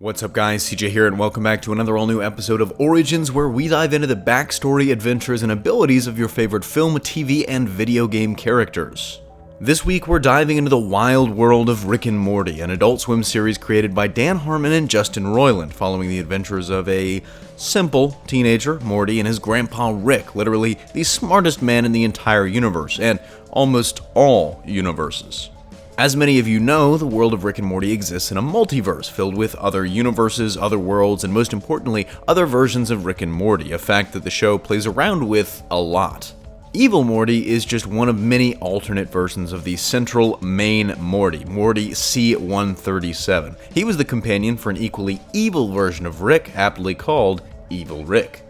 What's up guys, CJ here and welcome back to another all-new episode of Origins, where we dive into the backstory, adventures, and abilities of your favorite film, TV, and video game characters. This week we're diving into the wild world of Rick and Morty, an Adult Swim series created by Dan Harmon and Justin Roiland, following the adventures of a simple teenager, Morty, and his grandpa Rick, literally the smartest man in the entire universe, and almost all universes. As many of you know, the world of Rick and Morty exists in a multiverse filled with other universes, other worlds, and most importantly, other versions of Rick and Morty, a fact that the show plays around with a lot. Evil Morty is just one of many alternate versions of the central main Morty, Morty C-137. He was the companion for an equally evil version of Rick, aptly called Evil Rick.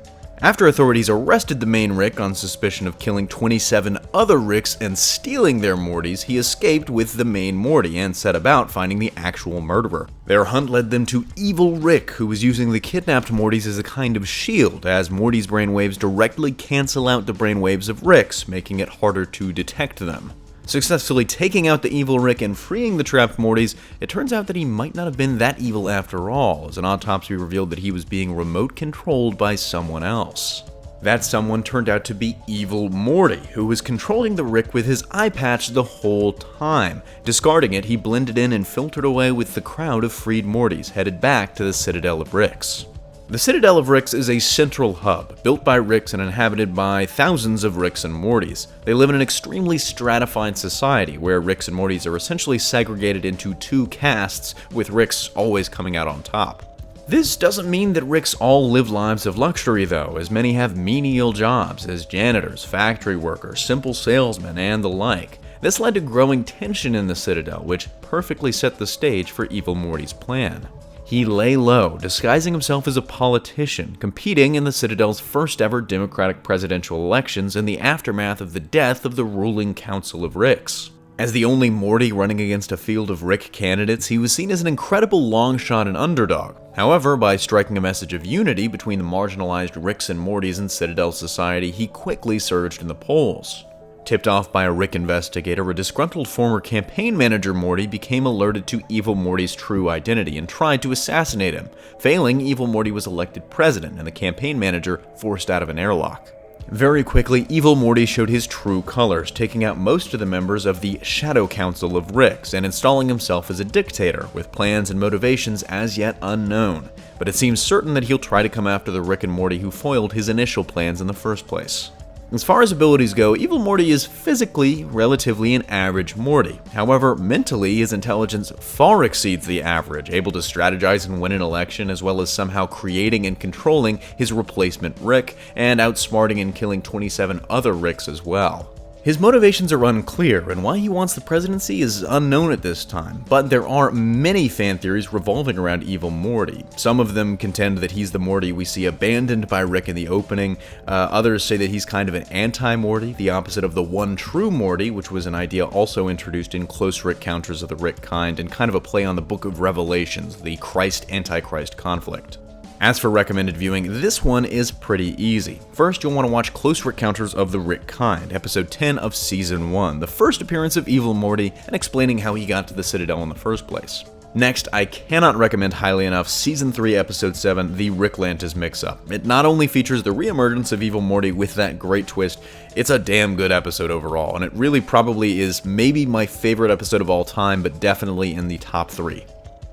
After authorities arrested the main Rick on suspicion of killing 27 other Ricks and stealing their Mortys, he escaped with the main Morty and set about finding the actual murderer. Their hunt led them to Evil Rick, who was using the kidnapped Mortys as a kind of shield, as Morty's brainwaves directly cancel out the brainwaves of Rick's, making it harder to detect them. Successfully taking out the evil Rick and freeing the trapped Mortys, it turns out that he might not have been that evil after all, as an autopsy revealed that he was being remote controlled by someone else. That someone turned out to be Evil Morty, who was controlling the Rick with his eye patch the whole time. Discarding it, he blended in and filtered away with the crowd of freed Mortys, headed back to the Citadel of Ricks. The Citadel of Ricks is a central hub, built by Ricks and inhabited by thousands of Ricks and Mortys. They live in an extremely stratified society, where Ricks and Mortys are essentially segregated into two castes, with Ricks always coming out on top. This doesn't mean that Ricks all live lives of luxury though, as many have menial jobs as janitors, factory workers, simple salesmen, and the like. This led to growing tension in the Citadel, which perfectly set the stage for Evil Morty's plan. He lay low, disguising himself as a politician, competing in the Citadel's first ever Democratic presidential elections in the aftermath of the death of the ruling Council of Ricks. As the only Morty running against a field of Rick candidates, he was seen as an incredible long shot and underdog. However, by striking a message of unity between the marginalized Ricks and Mortys in Citadel society, he quickly surged in the polls. Tipped off by a Rick investigator, a disgruntled former campaign manager Morty became alerted to Evil Morty's true identity and tried to assassinate him. Failing, Evil Morty was elected president and the campaign manager forced out of an airlock. Very quickly, Evil Morty showed his true colors, taking out most of the members of the Shadow Council of Ricks and installing himself as a dictator, with plans and motivations as yet unknown. But it seems certain that he'll try to come after the Rick and Morty who foiled his initial plans in the first place. As far as abilities go, Evil Morty is physically relatively an average Morty. However, mentally, his intelligence far exceeds the average, able to strategize and win an election, as well as somehow creating and controlling his replacement Rick, and outsmarting and killing 27 other Ricks as well. His motivations are unclear, and why he wants the presidency is unknown at this time, but there are many fan theories revolving around Evil Morty. Some of them contend that he's the Morty we see abandoned by Rick in the opening. Others say that he's kind of an anti-Morty, the opposite of the one true Morty, which was an idea also introduced in Close Rick Counters of the Rick Kind, and kind of a play on the Book of Revelations, the Christ-Antichrist conflict. As for recommended viewing, this one is pretty easy. First, you'll want to watch Close Rick Counters of the Rick Kind, episode 10 of season 1, the first appearance of Evil Morty, and explaining how he got to the Citadel in the first place. Next, I cannot recommend highly enough season 3 episode 7, the Ricklantis Mix-up. It not only features the reemergence of Evil Morty with that great twist, it's a damn good episode overall, and it really probably is maybe my favorite episode of all time, but definitely in the top 3.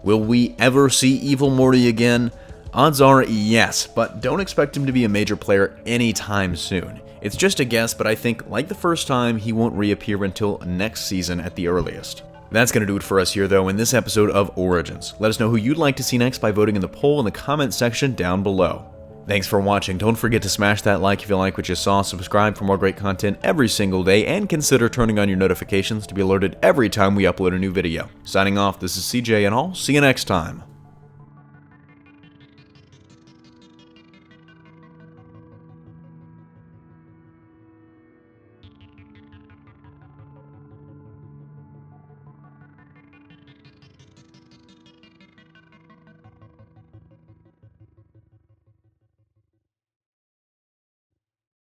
Will we ever see Evil Morty again? Odds are yes, but don't expect him to be a major player anytime soon. It's just a guess, but I think, like the first time, he won't reappear until next season at the earliest. That's going to do it for us here, though, in this episode of Origins. Let us know who you'd like to see next by voting in the poll in the comment section down below. Thanks for watching. Don't forget to smash that like if you like what you saw, subscribe for more great content every single day, and consider turning on your notifications to be alerted every time we upload a new video. Signing off, this is CJ, and I'll see you next time.